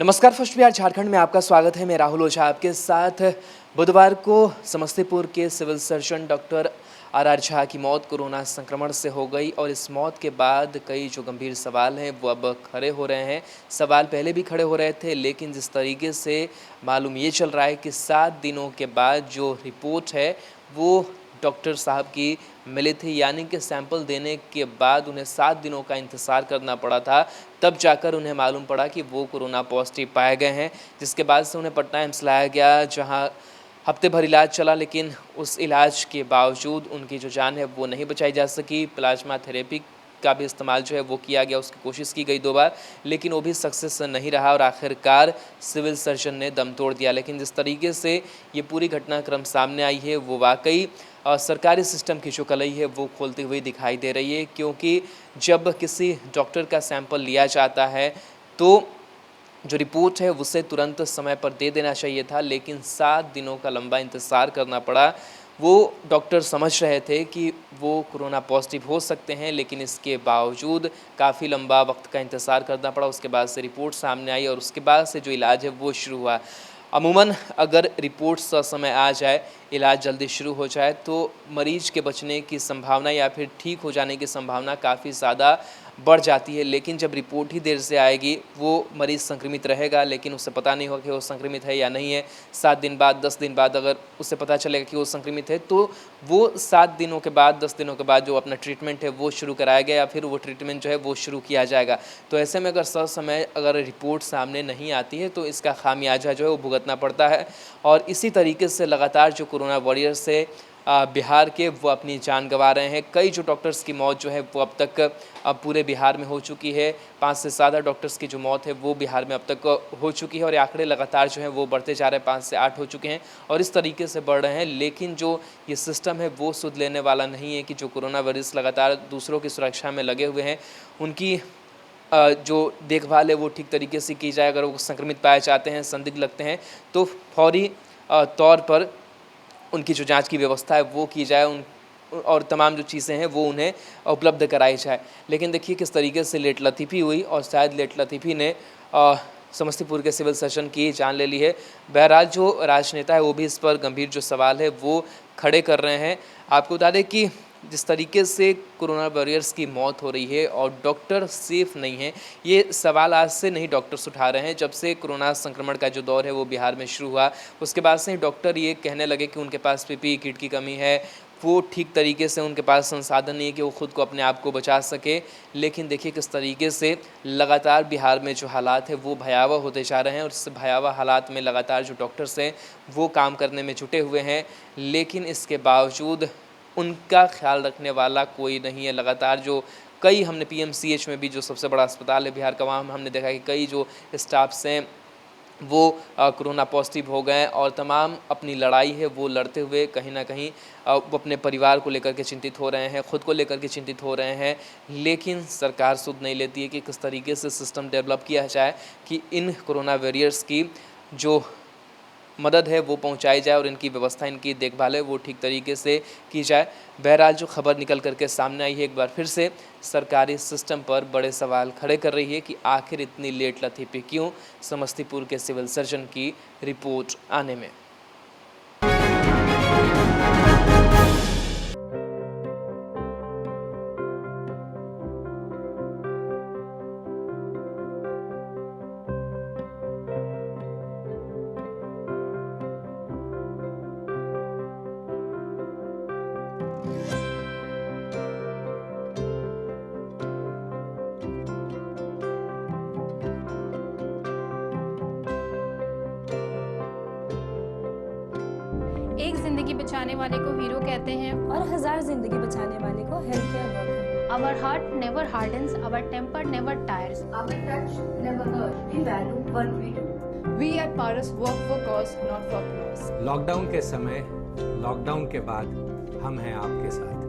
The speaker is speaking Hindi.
नमस्कार, फर्स्ट बिहार झारखंड में आपका स्वागत है। मैं राहुल ओझा आपके साथ। बुधवार को समस्तीपुर के civil surgeon doctor R Jha की मौत कोरोना संक्रमण से हो गई और इस मौत के बाद कई जो गंभीर सवाल हैं वो अब खड़े हो रहे हैं। सवाल पहले भी खड़े हो रहे थे, लेकिन जिस तरीके से मालूम ये चल रहा है कि 7 दिनों के बाद जो रिपोर्ट है वो डॉक्टर साहब की मिली थी, यानी कि सैंपल देने के बाद उन्हें 7 दिनों का इंतज़ार करना पड़ा था, तब जाकर उन्हें मालूम पड़ा कि वो कोरोना पॉजिटिव पाए गए हैं। जिसके बाद से उन्हें पटना एम्स लाया गया, जहां हफ्ते भर इलाज चला, लेकिन उस इलाज के बावजूद उनकी जो जान है वो नहीं बचाई जा सकी। प्लाज्मा थेरेपी का भी इस्तेमाल जो है वो किया गया, उसकी कोशिश की गई 2 बार, लेकिन वो भी सक्सेस नहीं रहा और आखिरकार सिविल सर्जन ने दम तोड़ दिया। लेकिन जिस तरीके से ये पूरी घटनाक्रम सामने आई है वो वाकई सरकारी सिस्टम की जो कलई है वो खोलती हुई दिखाई दे रही है, क्योंकि जब किसी डॉक्टर का सैंपल लिया जाता है तो जो रिपोर्ट है उसे तुरंत समय पर दे देना चाहिए था, लेकिन 7 दिनों का लंबा इंतज़ार करना पड़ा। वो डॉक्टर समझ रहे थे कि वो कोरोना पॉजिटिव हो सकते हैं, लेकिन इसके बावजूद काफ़ी लंबा वक्त का इंतज़ार करना पड़ा। उसके बाद से रिपोर्ट सामने आई और उसके बाद से जो इलाज है वो शुरू हुआ। अमूमन अगर रिपोर्ट ससमय आ जाए, इलाज जल्दी शुरू हो जाए, तो मरीज के बचने की संभावना या फिर ठीक हो जाने की संभावना काफ़ी ज़्यादा बढ़ जाती है। लेकिन जब रिपोर्ट ही देर से आएगी, वो मरीज़ संक्रमित रहेगा, लेकिन उसे पता नहीं होगा कि वो संक्रमित है या नहीं है। 7 दिन बाद, 10 दिन बाद अगर उसे पता चलेगा कि वो संक्रमित है, तो वो 7 दिनों के बाद, 10 दिनों के बाद जो अपना ट्रीटमेंट है वो शुरू कराया गया या फिर वो ट्रीटमेंट जो है वो शुरू किया जाएगा। तो ऐसे में अगर ससमय अगर रिपोर्ट सामने नहीं आती है तो इसका खामियाजा जो है वो भुगतना पड़ता है। और इसी तरीके से लगातार जो कोरोना वॉरियर्स है बिहार के, वो अपनी जान गंवा रहे हैं। कई जो डॉक्टर्स की मौत जो है वो अब तक पूरे बिहार में हो चुकी है। 5 से ज़्यादा डॉक्टर्स की जो मौत है वो बिहार में अब तक हो चुकी है और ये आंकड़े लगातार जो है वो बढ़ते जा रहे हैं। 5 से 8 हो चुके हैं और इस तरीके से बढ़ रहे हैं। लेकिन जो ये सिस्टम है वो सुध लेने वाला नहीं है कि जो कोरोना वायरस लगातार दूसरों की सुरक्षा में लगे हुए हैं, उनकी जो देखभाल है वो ठीक तरीके से की जाए। अगर वो संक्रमित पाए जाते हैं, संदिग्ध लगते हैं, तो फौरी तौर पर उनकी जो जांच की व्यवस्था है वो की जाए, और तमाम जो चीज़ें हैं वो उन्हें उपलब्ध कराई जाए। लेकिन देखिए किस तरीके से लेट लतीफ़ी हुई और शायद लेट लतीफ़ी ने समस्तीपुर के सिविल सर्जन की जान ले ली है। बहरहाल जो राजनेता है वो भी इस पर गंभीर जो सवाल है वो खड़े कर रहे हैं। आपको बता दें कि जिस तरीके से कोरोना वॉरियर्स की मौत हो रही है और डॉक्टर सेफ़ नहीं है, ये सवाल आज से नहीं डॉक्टर्स उठा रहे हैं। जब से कोरोना संक्रमण का जो दौर है वो बिहार में शुरू हुआ, उसके बाद से ही डॉक्टर ये कहने लगे कि उनके पास पीपीई किट की कमी है, वो ठीक तरीके से उनके पास संसाधन नहीं है कि वो खुद को अपने आप को बचा सके। लेकिन देखिए किस तरीके से लगातार बिहार में जो हालात है वो भयावह होते जा रहे हैं और इस भयावह हालात में लगातार जो डॉक्टर्स हैं वो काम करने में जुटे हुए हैं, लेकिन इसके बावजूद उनका ख्याल रखने वाला कोई नहीं है। लगातार जो कई हमने पीएमसीएच में भी, जो सबसे बड़ा अस्पताल है बिहार का, वहाँ हमने देखा कि कई जो स्टाफ्स हैं वो कोरोना पॉजिटिव हो गए और तमाम अपनी लड़ाई है वो लड़ते हुए कहीं ना कहीं वो अपने परिवार को लेकर के चिंतित हो रहे हैं, ख़ुद को लेकर के चिंतित हो रहे हैं। लेकिन सरकार सुध नहीं लेती है कि किस तरीके से सिस्टम डेवलप किया जाए कि इन कोरोना वॉरियर्स की जो मदद है वो पहुंचाई जाए और इनकी व्यवस्था, इनकी देखभाल है वो ठीक तरीके से की जाए। बहरहाल जो खबर निकल करके सामने आई है, एक बार फिर से सरकारी सिस्टम पर बड़े सवाल खड़े कर रही है कि आखिर इतनी लेट लतीफ़ी क्यों समस्तीपुर के सिविल सर्जन की रिपोर्ट आने में। एक जिंदगी बचाने वाले को हीरो कहते हैं और 1000 जिंदगी बचाने वाले को health care worker. Our heart never hardens, our temper never tires. Our touch never hurt. We value what we do. We at Paras work for cause, not for applause. Lockdown के समय, लॉकडाउन के बाद हम हैं आपके साथ।